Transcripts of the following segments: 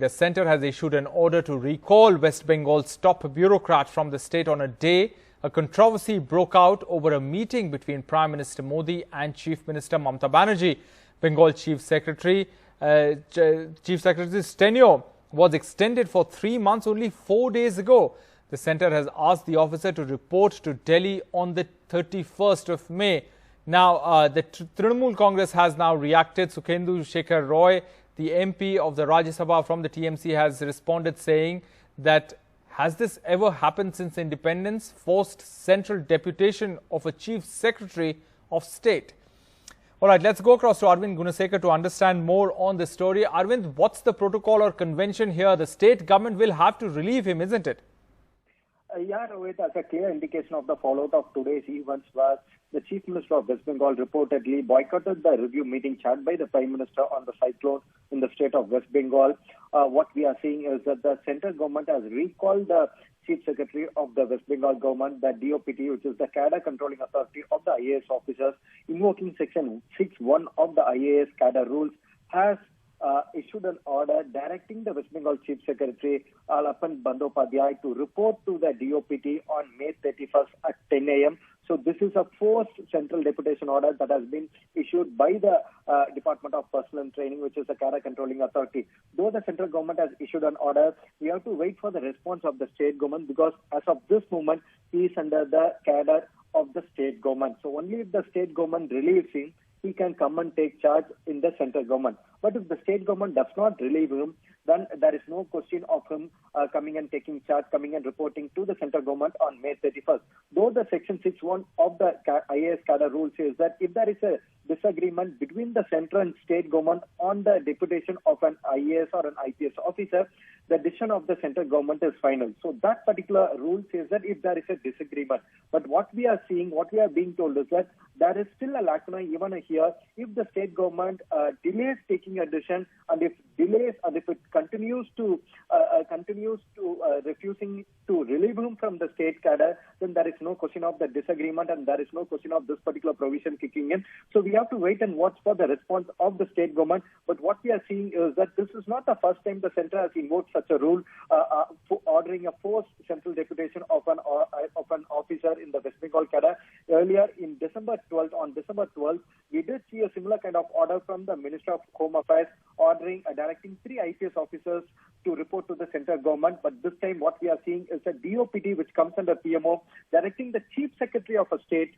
The centre has issued an order to recall West Bengal's top bureaucrat from the state on a day a controversy broke out over a meeting between Prime Minister Modi and Chief Minister Mamata Banerjee. Bengal Chief Secretary's tenure was extended for 3 months only 4 days ago. The centre has asked the officer to report to Delhi on the 31st of May. Now, the Trinamool Congress has now reacted. Sukhendu Shekhar Roy, the MP of the Rajya Sabha from the TMC, has responded saying that has this ever happened since independence? Forced central deputation of a chief secretary of state. All right, let's go across to Arvind Gunasekar to understand more on this story. Arvind, what's the protocol or convention here? The state government will have to relieve him, isn't it? Yeah, Rohit, as a clear indication of the fallout of today's events was the Chief Minister of West Bengal reportedly boycotted the review meeting chaired by the Prime Minister on the cyclone in the state of West Bengal. What we are seeing is that the central government has recalled the Chief Secretary of the West Bengal government, the DOPT, which is the cadre controlling authority of the IAS officers, invoking Section 6(1) of the IAS cadre rules, has issued an order directing the West Bengal Chief Secretary Alapan Bandyopadhyay to report to the DOPT on May 31st at 10 a.m. So this is a forced central deputation order that has been issued by the Department of Personnel and Training, which is the cadre controlling authority. Though the central government has issued an order, we have to wait for the response of the state government, because as of this moment, he is under the cadre of the state government. So only if the state government relieves him, he can come and take charge in the central government. But if the state government does not relieve him, then there is no question of him coming and taking charge, coming and reporting to the central government on May 31st. Though the Section 6(1) of the IAS cadre rule says that if there is a disagreement between the central and state government on the deputation of an IAS or an IPS officer, the decision of the central government is final. So that particular rule says that if there is a disagreement. But what we are seeing, what we are being told is that there is still a lacuna even here. If the state government delays taking a decision, and if it continues to refusing to relieve him from the state cadre, then there is no question of the disagreement and there is no question of this particular provision kicking in. So we have to wait and watch for the response of the state government. But what we are seeing is that this is not the first time the centre has invoked such a rule, ordering a forced central deputation of an officer in the West Bengal cadre. Earlier on December 12th, we did see a similar kind of order from the Minister of Home Affairs, directing 3 IPS officers to report to the central government. But this time what we are seeing is a DOPT, which comes under PMO, directing the Chief Secretary of a state,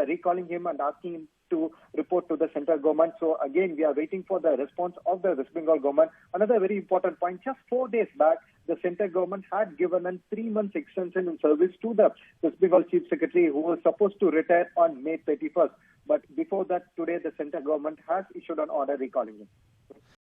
recalling him and asking him to report to the central government. So again, we are waiting for the response of the West Bengal government. Another very important point, just 4 days back, the central government had given a 3-month extension in service to the West Bengal Chief Secretary, who was supposed to retire on May 31st. But before that, today the central government has issued an order recalling him.